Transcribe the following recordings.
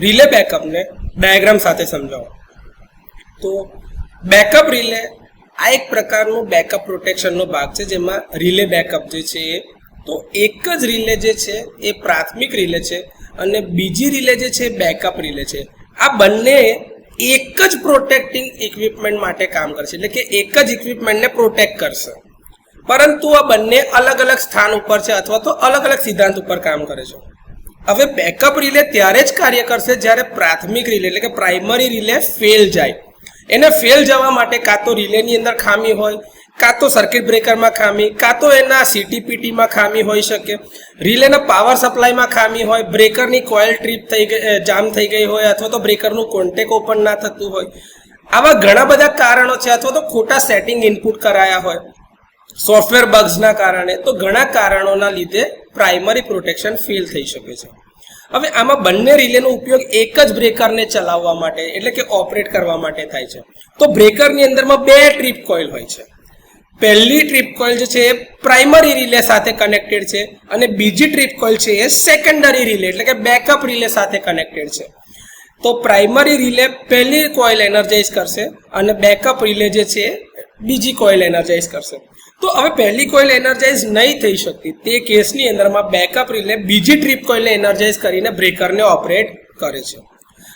Relay બેકઅપને diagram સાથે સમજાવો. તો બેકઅપ રિલે આ એક પ્રકારનું બેકઅપ પ્રોટેક્શનનો ભાગ છે, જેમાં રિલે બેકઅપ જે છે તો એક જ રિલે જે છે એ પ્રાથમિક રિલે છે અને બીજી રિલે જે છે બેકઅપ રિલે છે. આ બંને એક જ પ્રોટેક્ટિંગ ઇક્વિપમેન્ટ માટે કામ કરશે, એટલે કે એક જ ઇક્વિપમેન્ટને પ્રોટેક્ટ કરશે, પરંતુ આ બંને અલગ અલગ સ્થાન ઉપર છે અથવા તો અલગ અલગ સિદ્ધાંત ઉપર કામ કરે છે. હવે બેકઅપ રિલે ત્યારે જ કાર્ય કરશે જ્યારે પ્રાથમિક રિલે એટલે કે પ્રાઇમરી રિલે ફેલ જાય. એને ફેલ જવા માટે કાં તો રિલેની અંદર ખામી હોય, કાં તો સર્કિટ બ્રેકરમાં ખામી, કાં તો એના CTPTમાં ખામી હોઈ શકે, રિલેના પાવર સપ્લાયમાં ખામી હોય, બ્રેકરની કોઇલ ટ્રીપ થઈ ગઈ, જામ થઈ ગઈ હોય, અથવા તો બ્રેકરનું કોન્ટેક ઓપન ના થતું હોય. આવા ઘણા બધા કારણો છે, અથવા તો ખોટા સેટિંગ ઇનપુટ કરાયા હોય સોફ્ટવેર બગ્સના કારણે. તો ઘણા કારણોના લીધે પ્રાઇમરી પ્રોટેક્શન ફેલ થઈ શકે છે. હવે આમાં બંને રિલેનો ઉપયોગ એક જ બ્રેકરને ચલાવવા માટે એટલે કે ઓપરેટ કરવા માટે થાય છે. તો બ્રેકરની અંદરમાં બે ટ્રીપ કોઇલ હોય છે. પહેલી ટ્રીપ કોઇલ જે છે એ પ્રાઇમરી રિલે સાથે કનેક્ટેડ છે અને બીજી ટ્રીપ કોઇલ છે એ સેકન્ડરી રિલે એટલે કે બેકઅપ રિલે સાથે કનેક્ટેડ છે. તો પ્રાઇમરી રિલે પહેલી કોઇલ એનર્જાઇઝ કરશે અને બેકઅપ રિલે જે છે બીજી કોઇલ એનર્જાઇઝ કરશે. તો હવે પહેલી કોઇલ એનર્જાઇઝ નહીં થઈ શકતી તે કેસની અંદરમાં બેકઅપ રિલે બીજી ટ્રીપ કોઇલને એનર્જાઇઝ કરીને બ્રેકરને ઓપરેટ કરે છે.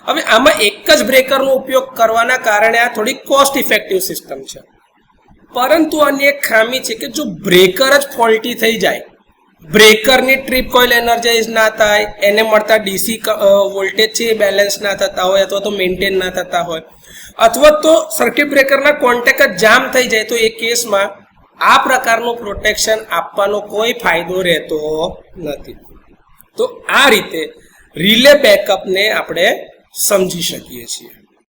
હવે આમાં એક જ બ્રેકરનો ઉપયોગ કરવાના કારણે આ થોડી કોસ્ટ ઇફેક્ટિવ સિસ્ટમ છે, પરંતુ આની એક ખામી છે કે જો બ્રેકર જ ફોલ્ટી થઈ જાય, બ્રેકરની ટ્રીપ કોઇલ એનર્જાઇઝ ના થાય, એને મળતા DC વોલ્ટેજ છે એ બેલેન્સ ના થતા હોય અથવા તો મેન્ટેન ના થતા હોય, અથવા તો સર્કિટ બ્રેકરના કોન્ટેક જ જામ થઈ જાય, તો એ કેસમાં આ પ્રકારનું પ્રોટેક્શન આપવાનો કોઈ ફાયદો રહેતો નથી. તો આ રીતે રિલે બેકઅપને આપણે સમજી શકીએ છીએ.